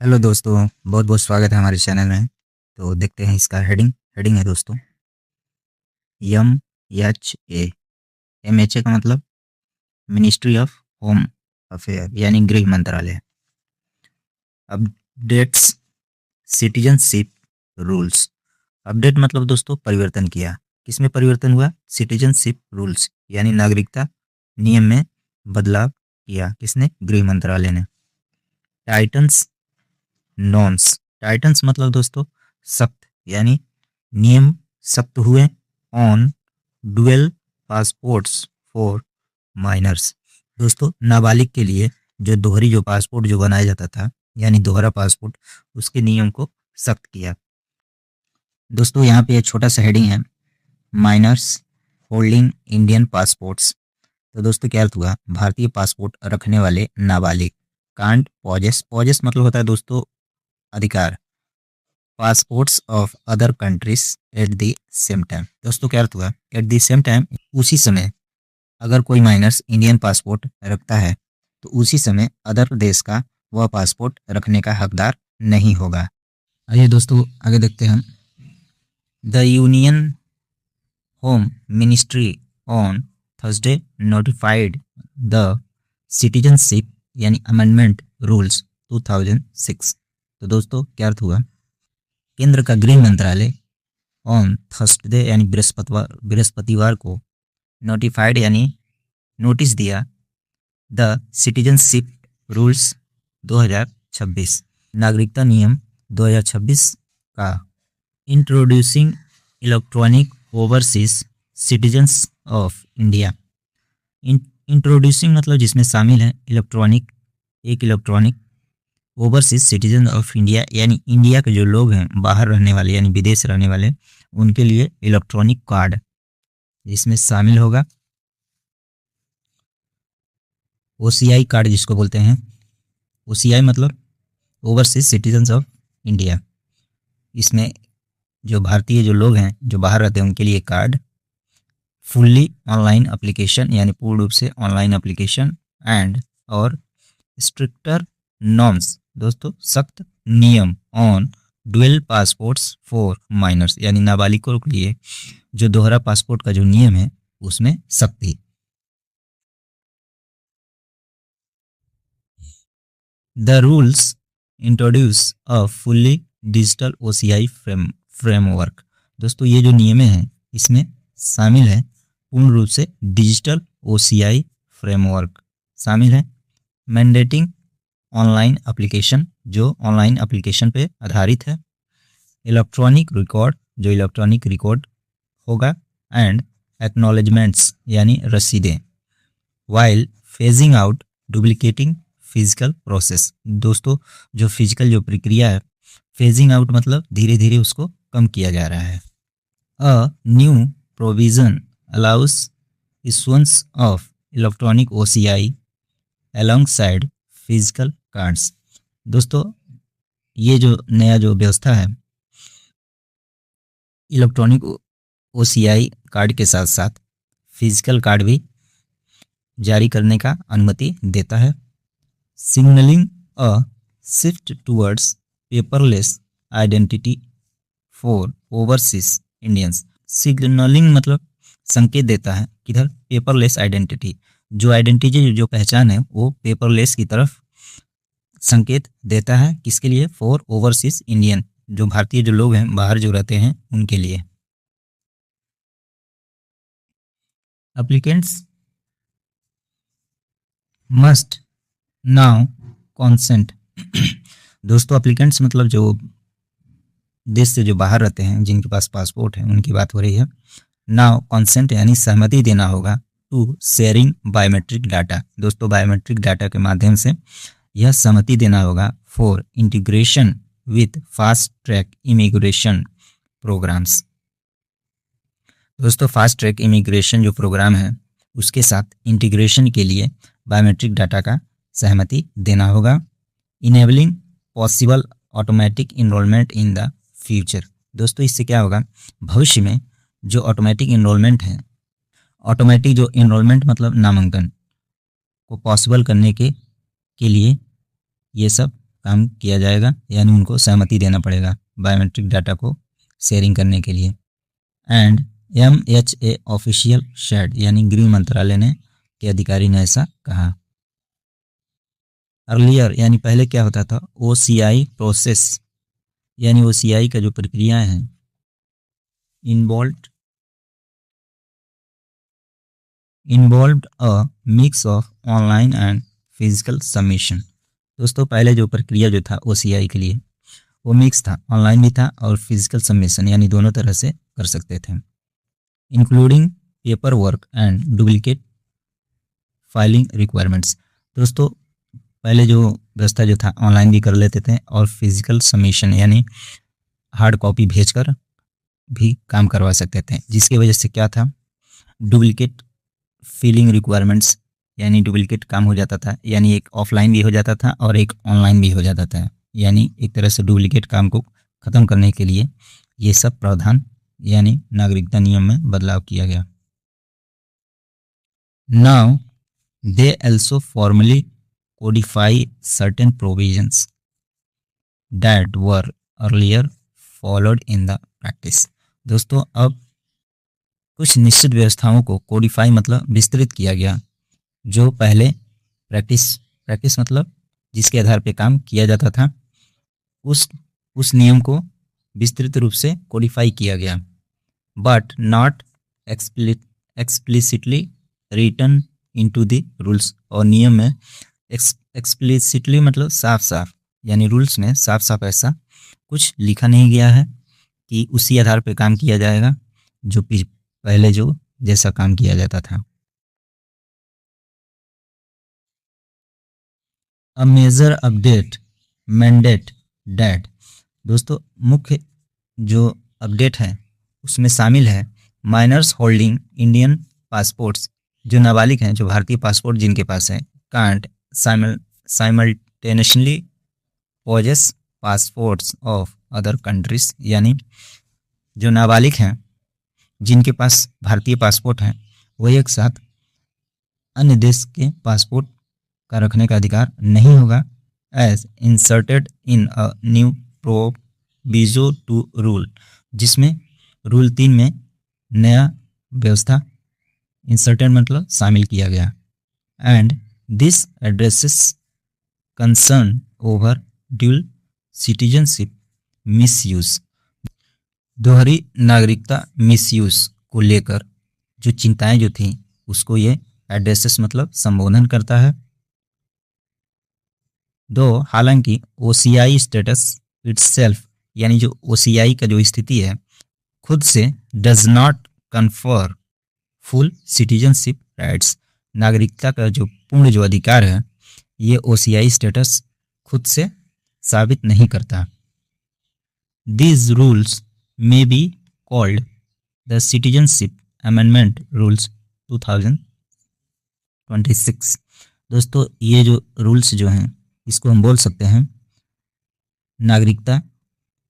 Hello दोस्तों, बहुत बहुत स्वागत है हमारे चैनल में। तो देखते हैं इसका हेडिंग है दोस्तों, MHA। MHA का मतलब मिनिस्ट्री ऑफ होम अफेयर यानी गृह मंत्रालय। Updates citizenship rules. अपडेट मतलब दोस्तों परिवर्तन किया। किसमें परिवर्तन हुआ? सिटीजनशिप रूल्स यानी नागरिकता नियम में बदलाव किया। किसने? गृह मंत्रालय ने। Titans norms. टाइटन्स मतलब दोस्तों सख्त, यानी नियम सख्त हुए on dual passports for minors. दोस्तों नाबालिग के लिए जो पासपोर्ट जो बनाया जाता था, यानी दोहरा पासपोर्ट, उसके नियम को सख्त किया। दोस्तों यहाँ पे एक छोटा सा हेडिंग है, माइनर्स होल्डिंग इंडियन पासपोर्ट्स। तो दोस्तों क्या अर्थ हुआ? भारतीय पासपोर्ट रखने वाले नाबालिग कांट पॉजेस मतलब होता है दोस्तों अधिकार passports of other countries at the same time. दोस्तों क्या अर्थ हुआ? एट द सेम टाइम, उसी समय अगर कोई माइनर्स इंडियन पासपोर्ट रखता है तो उसी समय अदर देश का वह पासपोर्ट रखने का हकदार नहीं होगा। आइए दोस्तों आगे देखते हैं। The union home ministry on Thursday notified the citizenship यानी अमेंडमेंट रूल्स 2006। तो दोस्तों क्या अर्थ हुआ? केंद्र का गृह मंत्रालय ऑन थर्सडे यानी बृहस्पतिवार को नोटिफाइड यानी नोटिस दिया द सिटीजनशिप रूल्स 2026 नागरिकता नियम 2026 का introducing electronic overseas citizens of India. Introducing मतलब जिसमें शामिल है electronic overseas citizen of India यानी इंडिया के जो लोग हैं बाहर रहने वाले यानी विदेश रहने वाले, उनके लिए इलेक्ट्रॉनिक कार्ड जिसमें शामिल होगा OCI कार्ड जिसको बोलते हैं। OCI मतलब ओवरसीज सिटीजन्स ऑफ इंडिया। इसमें जो भारतीय जो लोग हैं जो बाहर रहते हैं उनके लिए कार्ड, फुल्ली ऑनलाइन एप्लीकेशन यानी पूर्ण रूप से ऑनलाइन एप्लीकेशन एंड और स्ट्रिक्टर नॉर्म्स दोस्तों सख्त नियम on dual passports for minors यानी नाबालिगों के लिए जो दोहरा पासपोर्ट का जो नियम है उसमें सख्ती। The rules introduce a fully digital OCI framework. दोस्तों ये जो नियम हैं इसमें शामिल है पूर्ण रूप से डिजिटल OCI फ्रेमवर्क शामिल है। मैंडेटिंग ऑनलाइन एप्लीकेशन जो ऑनलाइन एप्लीकेशन पे आधारित है। इलेक्ट्रॉनिक रिकॉर्ड जो इलेक्ट्रॉनिक रिकॉर्ड होगा एंड एक्नॉलेजमेंट्स यानी रसीदें। While phasing out duplicating physical process. दोस्तों जो फिजिकल जो प्रक्रिया है, फेजिंग आउट मतलब धीरे धीरे उसको कम किया जा रहा है। A new provision allow us issuance of electronic OCI alongside physical cards. दोस्तों ये जो नया जो व्यवस्था है इलेक्ट्रॉनिक OCI कार्ड के साथ साथ फिजिकल कार्ड भी जारी करने का अनुमति देता है। Signalling a shift towards paperless identity for overseas Indians. Signalling मतलब संकेत देता है किधर? पेपरलेस आइडेंटिटी, जो आइडेंटिटी जो पहचान है वो पेपरलेस की तरफ संकेत देता है। किसके लिए? फॉर ओवरसीज इंडियन, जो भारतीय जो लोग हैं बाहर जो रहते हैं उनके लिए। Applicants must now consent. दोस्तों एप्लीकेंट्स मतलब जो देश से जो बाहर रहते हैं जिनके पास पासपोर्ट है उनकी बात हो रही है। नाउ कॉन्सेंट यानी सहमति देना होगा टू शेयरिंग बायोमेट्रिक डाटा। दोस्तों बायोमेट्रिक डाटा के माध्यम से यह सहमति देना होगा for integration with fast track immigration programmes. दोस्तों फास्ट ट्रैक इमिग्रेशन जो प्रोग्राम है उसके साथ इंटीग्रेशन के लिए बायोमेट्रिक डाटा का सहमति देना होगा। Enabling possible automatic enrolment in the future. दोस्तों इससे क्या होगा? भविष्य में जो ऑटोमेटिक इनरोलमेंट है, ऑटोमेटिक जो इनरोलमेंट मतलब नामांकन को पॉसिबल करने के लिए ये सब काम किया जाएगा, यानी उनको सहमति देना पड़ेगा बायोमेट्रिक डाटा को शेयरिंग करने के लिए। एंड MHA ऑफिशियल शेड, यानी गृह मंत्रालय ने के अधिकारी ने ऐसा कहा। अर्लियर यानी पहले क्या होता था, OCI प्रोसेस, यानी OCI का जो प्रक्रियाएं हैं involved a mix of online and physical submission. दोस्तों पहले जो प्रक्रिया जो था OCI के लिए वो मिक्स था, ऑनलाइन भी था और फिजिकल सबमिशन, यानी दोनों तरह से कर सकते थे, including paper work and duplicate filing requirements. दोस्तों पहले जो व्यवस्था जो था ऑनलाइन भी कर लेते थे और फिजिकल सबमिशन यानी हार्ड कॉपी भेजकर भी काम करवा सकते थे, जिसकी वजह से क्या था, डुप्लीकेट फिलिंग रिक्वायरमेंट्स, यानी डुप्लीकेट काम हो जाता था, यानी एक ऑफलाइन भी हो जाता था और एक ऑनलाइन भी हो जाता था, यानी एक तरह से डुप्लीकेट काम को ख़त्म करने के लिए ये सब प्रावधान यानी नागरिकता नियम में बदलाव किया गया। Now they also formally codify certain provisions that were earlier followed in the practice। दोस्तों अब कुछ निश्चित व्यवस्थाओं को कोडिफाई मतलब विस्तृत किया गया, जो पहले प्रैक्टिस मतलब जिसके आधार पे काम किया जाता था, उस नियम को विस्तृत रूप से कोडिफाई किया गया, but not explicitly written into the rules. और नियम में एक्सप्लिसिटली मतलब साफ साफ, यानी रूल्स में साफ साफ ऐसा कुछ लिखा नहीं गया है कि उसी आधार पे काम किया जाएगा जो पहले जो जैसा काम किया जाता था। A major update mandate that. दोस्तों मुख्य जो अपडेट है उसमें शामिल है माइनर्स होल्डिंग इंडियन पासपोर्ट्स, जो नाबालिग हैं जो भारतीय पासपोर्ट जिनके पास है, can't simultaneously possess passports of other countries, यानी जो नाबालिग हैं जिनके पास भारतीय पासपोर्ट है वो एक साथ अन्य देश के पासपोर्ट का रखने का अधिकार नहीं होगा, as inserted in a new proviso to rule, जिसमें रूल 3 में नया व्यवस्था इंसर्टेड मतलब शामिल किया गया। And this addresses concern over dual citizenship misuse. दोहरी नागरिकता मिसयूज को लेकर जो चिंताएं जो थी उसको ये एड्रेसेस मतलब संबोधन करता है। दो हालांकि OCI स्टेटस इटसेल्फ, यानी जो OCI का जो स्थिति है खुद से does not confer full citizenship rights, नागरिकता का जो पूर्ण जो अधिकार है ये OCI स्टेटस खुद से साबित नहीं करता। These rules may be called the Citizenship Amendment Rules 2026। दोस्तों ये जो रूल्स जो हैं इसको हम बोल सकते हैं नागरिकता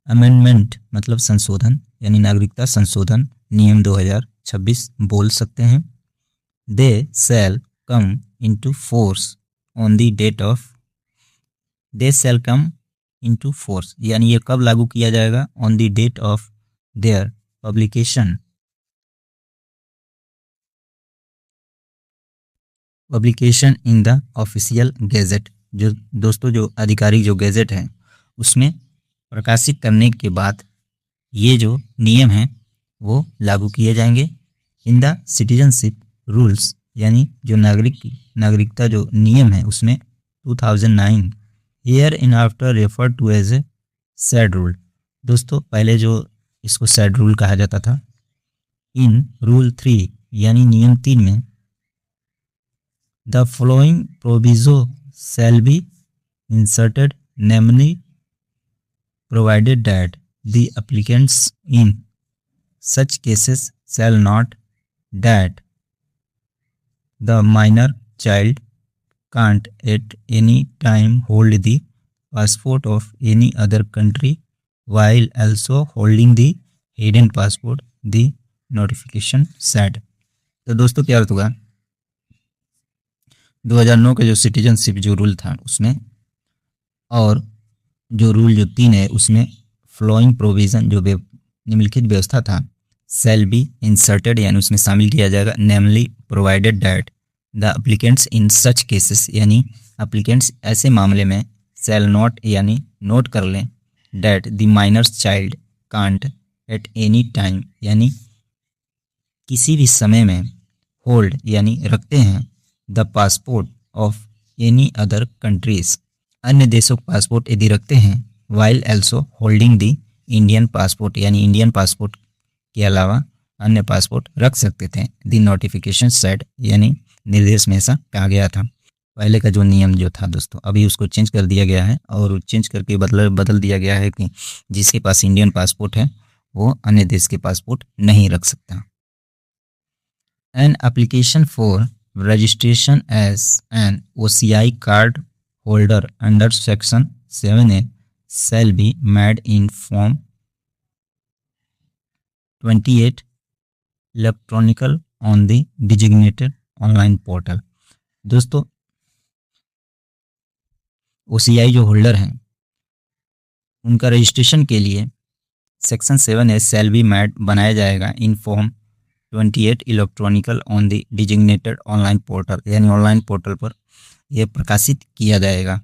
अमेंडमेंट मतलब संशोधन, यानी नागरिकता संशोधन नियम 2026 बोल सकते हैं। They shall come into force on the date of, they shall come into force, यानी ये कब लागू किया जाएगा, on the date of their publication in the official gazette. जो दोस्तों जो आधिकारिक जो गैजेट है उसमें प्रकाशित करने के बाद ये जो नियम हैं वो लागू किए जाएंगे। इन द सिटीजनशिप रूल्स, यानी जो नागरिकता जो नियम है उसमें 2009 hereinafter refer to as a said rule. दोस्तों पहले जो इसको सैड रूल कहा जाता था, इन रूल 3 यानी नियम 3 में the following proviso shall be inserted, namely provided that the applicants in such cases shall not, that the minor child can't at any time hold the passport of any other country while also holding the hidden passport, the notification said। तो दोस्तों क्या अर्थ होगा, 2009 का जो citizenship जो rule था उसमें और जो रूल जो 3 है उसमें फ्लोइंग प्रोविज़न जो निम्नलिखित व्यवस्था था सेल बी इंसर्टेड यानी उसमें शामिल किया जाएगा, namely provided that the applicants in such cases यानी एप्लीकेंट्स ऐसे मामले में सेल नोट यानी नोट कर लें that the minors child can't at any time यानी किसी भी समय में होल्ड यानी रखते हैं the passport of any other countries अन्य देशों का पासपोर्ट यदि रखते हैं while also holding the Indian passport यानी इंडियन पासपोर्ट के अलावा अन्य पासपोर्ट रख सकते थे। द नोटिफिकेशन सेड यानी निर्देश में ऐसा कहा गया था। पहले का जो नियम जो था दोस्तों अभी उसको चेंज कर दिया गया है और चेंज करके बदल दिया गया है कि जिसके पास इंडियन पासपोर्ट है वो अन्य देश के पासपोर्ट नहीं रख सकता। An application for registration as an OCI card holder under section 7A shall be made in form 28 electronical on the designated online portal। दोस्तों OCI जो होल्डर हैं उनका रजिस्ट्रेशन के लिए section 7A shall be made बनाया जाएगा in form 28 electronical on the designated online portal यानी online portal पर यह प्रकाशित किया जाएगा।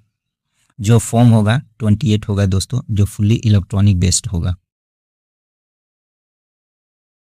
जो फॉर्म होगा 28 होगा दोस्तों जो फुल्ली इलेक्ट्रॉनिक बेस्ड होगा।